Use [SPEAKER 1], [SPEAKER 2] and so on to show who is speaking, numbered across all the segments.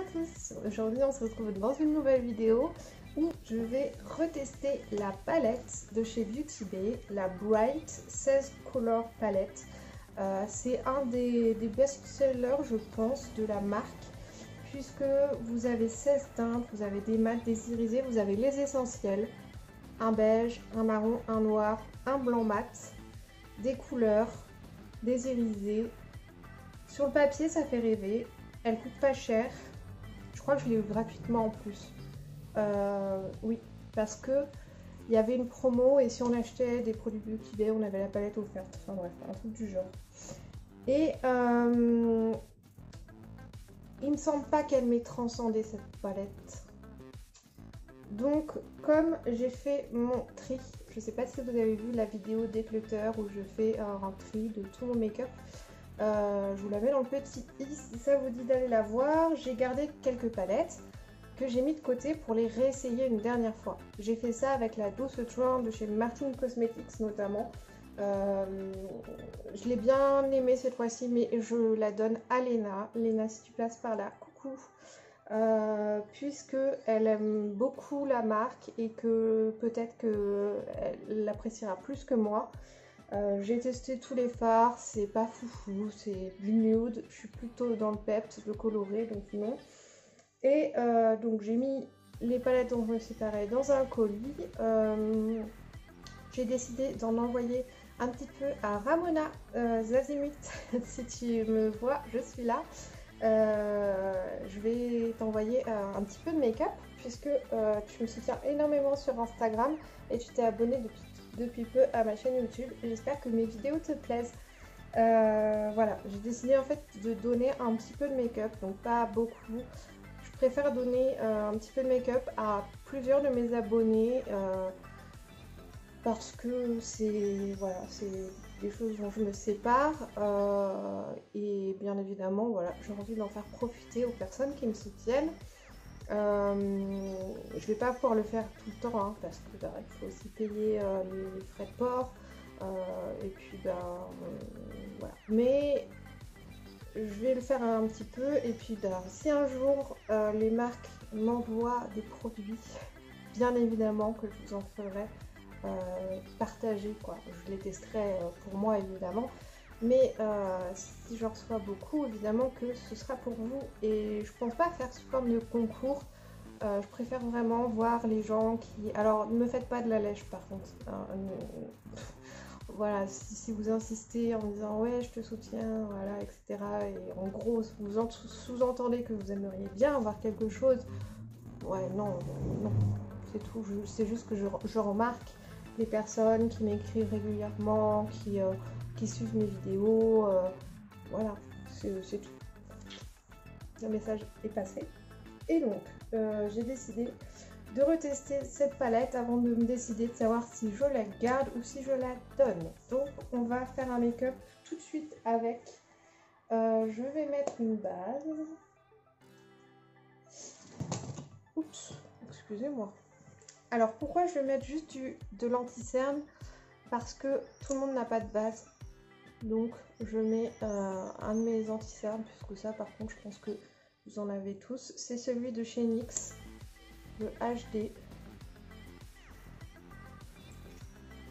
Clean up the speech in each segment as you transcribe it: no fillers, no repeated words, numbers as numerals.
[SPEAKER 1] à tous, aujourd'hui on se retrouve dans une nouvelle vidéo où je vais retester la palette de chez Beauty Bay, la Bright 16 Color Palette. C'est un des best-sellers je pense de la marque, puisque vous avez 16 teintes, vous avez des mats, des irisés, vous avez les essentiels, un beige, un marron, un noir, un blanc mat, des couleurs, des irisés. Sur le papier ça fait rêver, elle coûte pas cher, je crois que je l'ai eu gratuitement en plus. Oui, parce que il y avait une promo et si on achetait des produits Beauty Bay, on avait la palette offerte. Enfin bref, un truc du genre. Et il me semble pas qu'elle m'ait transcendé cette palette. Donc, comme j'ai fait mon tri, je sais pas si vous avez vu la vidéo Declutter où je fais un tri de tout mon make-up. Je vous la mets dans le petit i si ça vous dit d'aller la voir. J'ai gardé quelques palettes que j'ai mis de côté pour les réessayer une dernière fois. J'ai fait ça avec la Douce Tint de chez Martin Cosmetics notamment. Je l'ai bien aimée cette fois-ci, mais je la donne à Léna. Léna, si tu passes par là, coucou. Puisque elle aime beaucoup la marque et que peut-être qu'elle l'appréciera plus que moi. J'ai testé tous les fards, c'est pas foufou, c'est du nude, je suis plutôt dans le peps, le coloré, donc non. Et donc j'ai mis les palettes dont je me séparais dans un colis. J'ai décidé d'en envoyer un petit peu à Ramona Zazimut. Si tu me vois, je suis là. Je vais t'envoyer un petit peu de make-up puisque tu me soutiens énormément sur Instagram et tu t'es abonné depuis peu à ma chaîne YouTube. J'espère que mes vidéos te plaisent. Voilà, j'ai décidé en fait de donner un petit peu de make-up, donc pas beaucoup. Je préfère donner un petit peu de make-up à plusieurs de mes abonnés parce que c'est voilà, c'est des choses dont je me sépare et bien évidemment voilà, j'ai envie d'en faire profiter aux personnes qui me soutiennent. Je vais pas pouvoir le faire tout le temps hein, parce que bah, il faut aussi payer les frais de port et puis voilà, mais je vais le faire un petit peu et puis bah, si un jour les marques m'envoient des produits, bien évidemment que je vous en ferai partager quoi. Je les testerai pour moi évidemment, mais si j'en reçois beaucoup évidemment que ce sera pour vous et je pense pas faire sous forme de concours. Je préfère vraiment voir les gens qui... Alors ne me faites pas de la lèche par contre hein, voilà, si vous insistez en me disant ouais je te soutiens, voilà, etc. Et en gros, vous sous-entendez que vous aimeriez bien avoir quelque chose. Ouais, non, non, c'est tout. C'est juste que je remarque les personnes qui m'écrivent régulièrement, qui suivent mes vidéos. Voilà, c'est tout. Le message est passé. Et donc, j'ai décidé de retester cette palette avant de me décider de savoir si je la garde ou si je la donne. Donc on va faire un make-up tout de suite avec. Je vais mettre une base. Oups, excusez-moi. Alors pourquoi je vais mettre juste de l'anti-cerne? Parce que tout le monde n'a pas de base. Donc je mets un de mes anti-cernes, puisque ça par contre je pense que vous en avez tous. C'est celui de chez NYX. Le HD.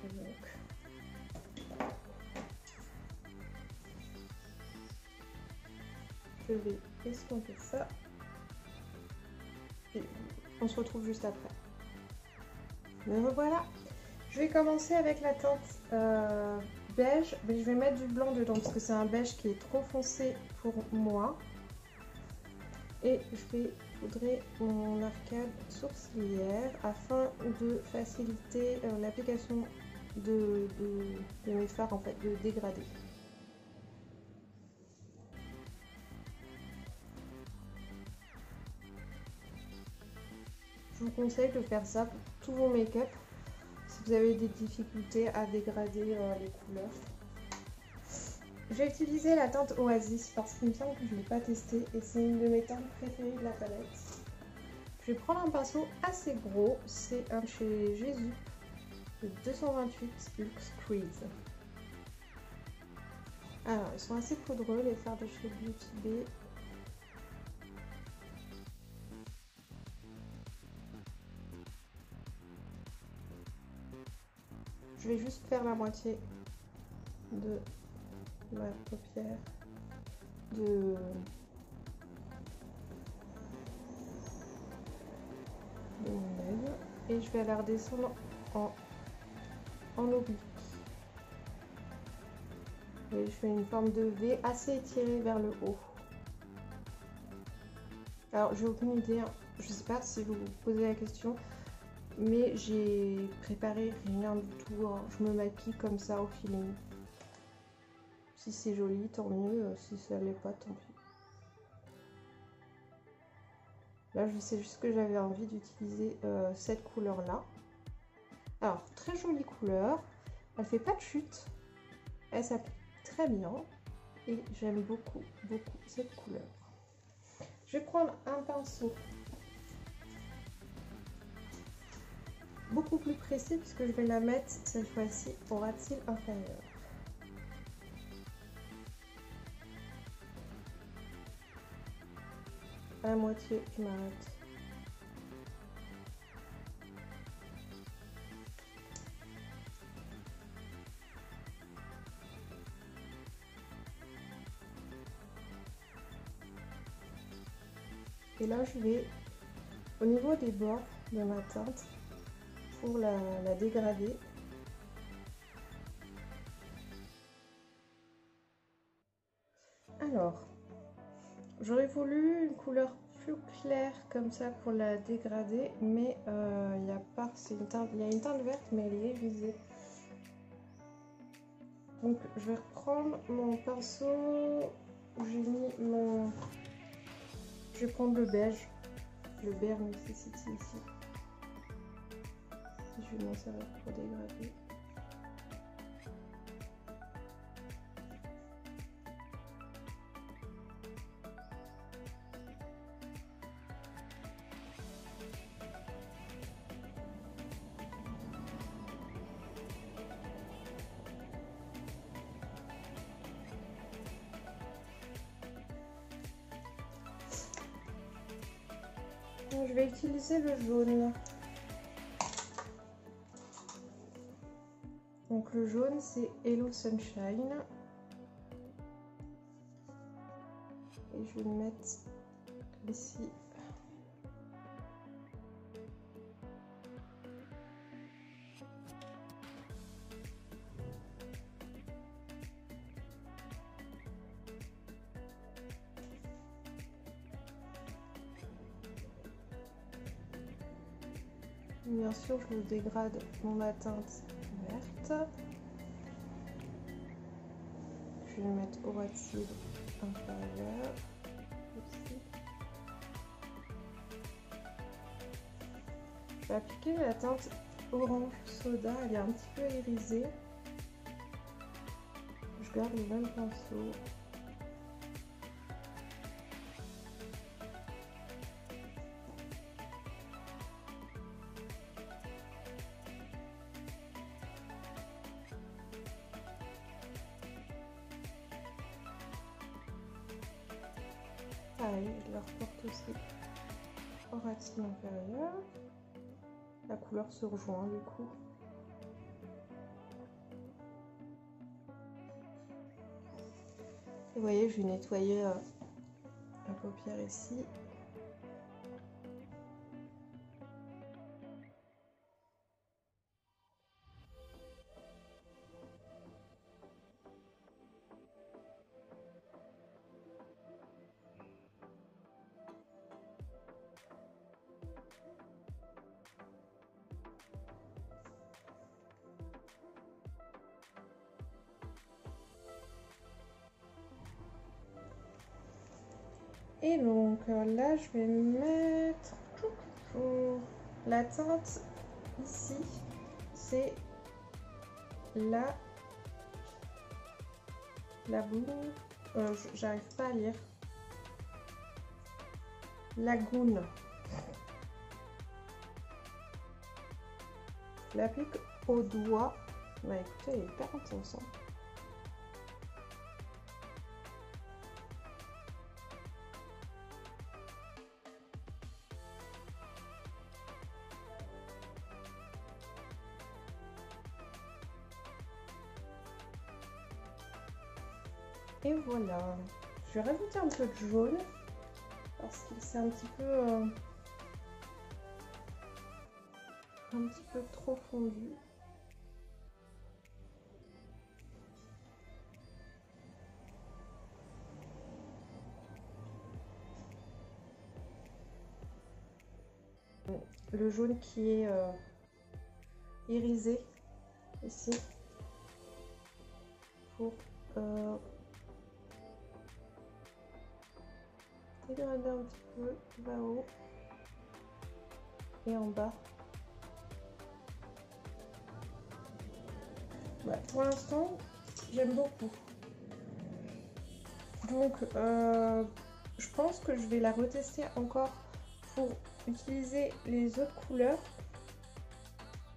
[SPEAKER 1] Donc, je vais estomper ça. Et on se retrouve juste après. Me revoilà. Je vais commencer avec la teinte beige, mais je vais mettre du blanc dedans parce que c'est un beige qui est trop foncé pour moi. Et je vais poudrer mon arcade sourcilière afin de faciliter l'application de mes fards, en fait, de dégrader. Je vous conseille de faire ça pour tous vos make-up si vous avez des difficultés à dégrader les couleurs. J'ai utilisé la teinte Oasis parce qu'il me semble que je ne l'ai pas testée et c'est une de mes teintes préférées de la palette. Je vais prendre un pinceau assez gros, c'est un de chez Jésus, le 228 Luxe Crease. Alors, ils sont assez poudreux les fards de chez Beauty Bay. vais juste faire la moitié de ma paupière de mon œil et je vais la redescendre en oblique. Et je fais une forme de V assez étirée vers le haut. Alors j'ai aucune idée, hein. Je sais pas si vous vous posez la question, mais j'ai préparé rien du tout, hein. Je me maquille comme ça au feeling. Si c'est joli, tant mieux. Si ça l'est pas, tant pis. Là, je sais juste que j'avais envie d'utiliser cette couleur-là. Alors, très jolie couleur. Elle fait pas de chute. Elle s'applique très bien. Et j'aime beaucoup, beaucoup cette couleur. Je vais prendre un pinceau beaucoup plus précis puisque je vais la mettre cette fois-ci au ras de cils inférieur. À la moitié, je m'arrête. Et là, je vais au niveau des bords de ma teinte pour la dégrader. Alors, j'aurais voulu une couleur plus claire comme ça pour la dégrader, mais il y a pas, il y a une teinte verte, mais elle est irisée. Donc, je vais reprendre mon pinceau où j'ai mis mon... Je vais prendre le beige, le Bare Necessity ici. Je vais m'en servir pour dégrader. Je vais utiliser le jaune. Donc le jaune c'est Hello Sunshine. Et je vais le mettre ici. Bien sûr, je le dégrade dans ma teinte verte. Je vais le mettre au ras de cils inférieur. Ici. Je vais appliquer la teinte orange soda, elle est un petit peu irisée. Je garde le même pinceau. Pareil, je le reporte aussi au ras de cils inférieur. La couleur se rejoint du coup. Et vous voyez, je vais nettoyer la paupière ici. Et donc là, je vais mettre la teinte ici, c'est la boule, j'arrive pas à lire, Lagoon. Je l'applique au doigt. Bah écoutez, elle est hyper intense. Hein. Et voilà. Je vais rajouter un peu de jaune parce que c'est un petit peu trop fondu. Le jaune qui est irisé ici pour dégrader un petit peu là-haut et en bas. Ouais, pour l'instant, j'aime beaucoup. Donc, je pense que je vais la retester encore pour utiliser les autres couleurs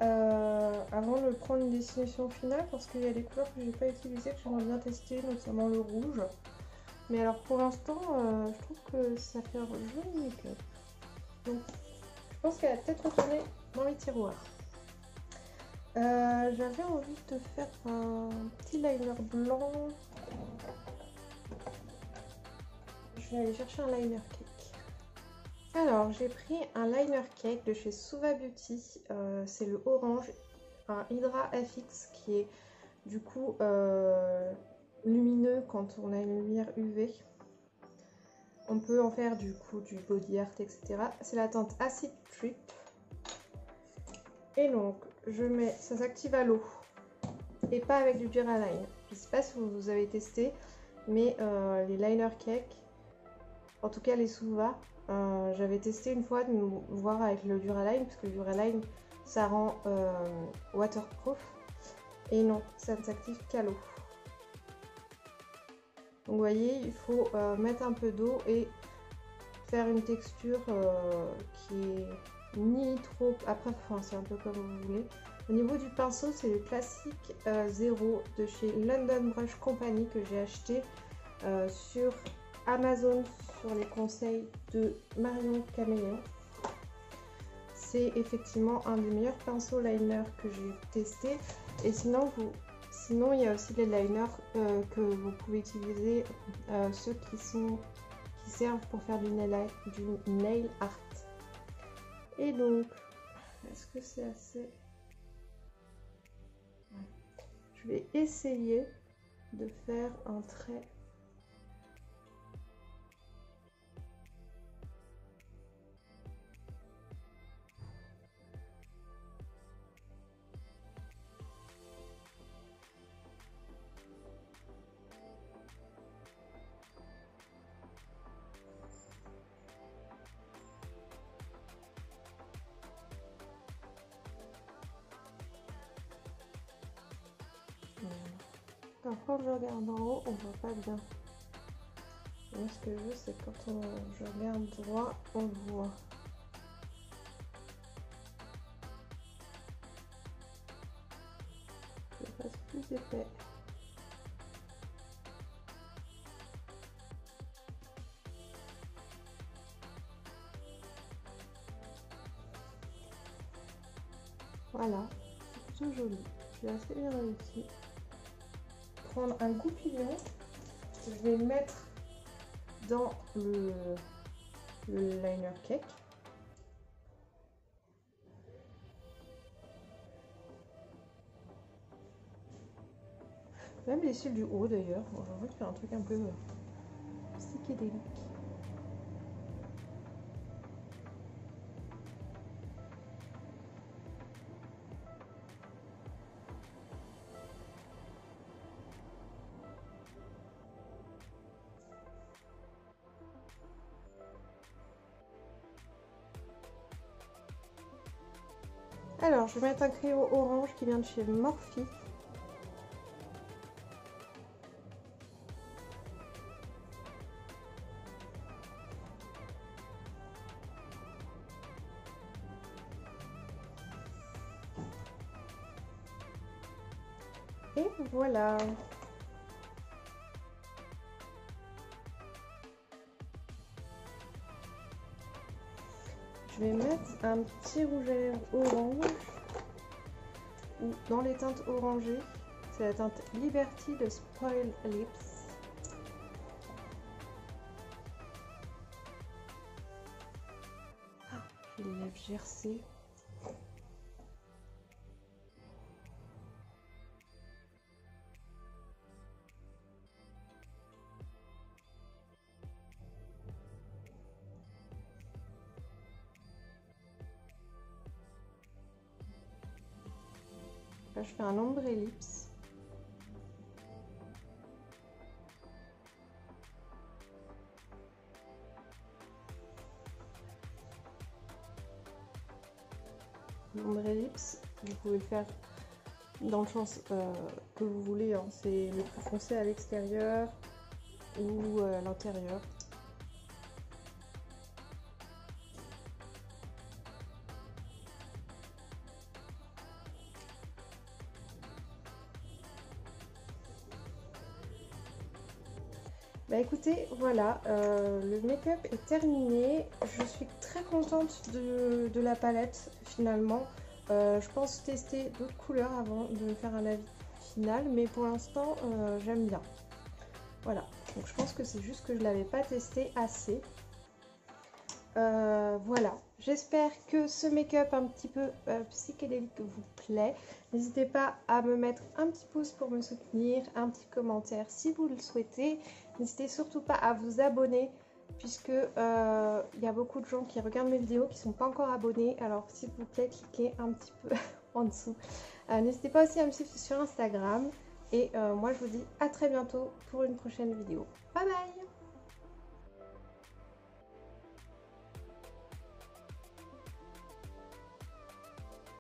[SPEAKER 1] avant de prendre une décision finale, parce qu'il y a des couleurs que j'ai pas utilisées, que j'aimerais bien tester, notamment le rouge. Mais alors pour l'instant, je trouve que ça fait un joli make-up. Donc je pense qu'elle va peut-être retourner dans les tiroirs. J'avais envie de faire un petit liner blanc. Je vais aller chercher un liner cake. Alors, j'ai pris un liner cake de chez Suva Beauty. C'est le orange, un Hydra FX qui est du coup lumineux quand on a une lumière UV. On peut en faire du coup du body art, etc. C'est la teinte Acid Trip. Et donc, je mets, ça s'active à l'eau et pas avec du Duraline. Je ne sais pas si vous avez testé, mais les liner cake, en tout cas les Suva, j'avais testé une fois de voir avec le Duraline, parce que le Duraline ça rend waterproof, et non, ça ne s'active qu'à l'eau. Donc vous voyez, il faut mettre un peu d'eau et faire une texture qui est ni trop, après enfin, c'est un peu comme vous voulez. Au niveau du pinceau, c'est le classique 0 de chez London Brush Company que j'ai acheté sur Amazon sur les conseils de Marion Caméléon. C'est effectivement un des meilleurs pinceaux liner que j'ai testé. Et sinon, il y a aussi les liners que vous pouvez utiliser, ceux qui servent pour faire du nail art. Et donc, est-ce que c'est assez? Ouais. Je vais essayer de faire un trait. Quand je regarde en haut, on voit pas bien. Moi, ce que je veux, c'est quand je regarde droit, on le voit. Je le fasse plus épais. Voilà, c'est plutôt joli. Je l'ai assez bien réussi. Prendre un goupillon, je vais le mettre dans le liner cake. Même les cils du haut d'ailleurs, j'ai envie de faire un truc un peu psychédélique. Alors, je vais mettre un crayon orange qui vient de chez Morphe. Et voilà. Je vais mettre un petit rouge à lèvres orange ou dans les teintes orangées. C'est la teinte Liberty de Spoil Lips. GRC. Là, je fais un ombre ellipse. L'ombre ellipse, vous pouvez le faire dans le sens que vous voulez, hein. C'est le plus foncé à l'extérieur ou à l'intérieur. Bah écoutez, voilà, le make-up est terminé. Je suis très contente de la palette finalement. Je pense tester d'autres couleurs avant de me faire un avis final, mais pour l'instant j'aime bien. Voilà, donc je pense que c'est juste que je ne l'avais pas testé assez. Voilà, j'espère que ce make-up un petit peu psychédélique vous plaît. N'hésitez pas à me mettre un petit pouce pour me soutenir, un petit commentaire si vous le souhaitez. N'hésitez surtout pas à vous abonner puisque il y a beaucoup de gens qui regardent mes vidéos qui ne sont pas encore abonnés. Alors s'il vous plaît, cliquez un petit peu en dessous. N'hésitez pas aussi à me suivre sur Instagram. Et moi je vous dis à très bientôt pour une prochaine vidéo. Bye bye!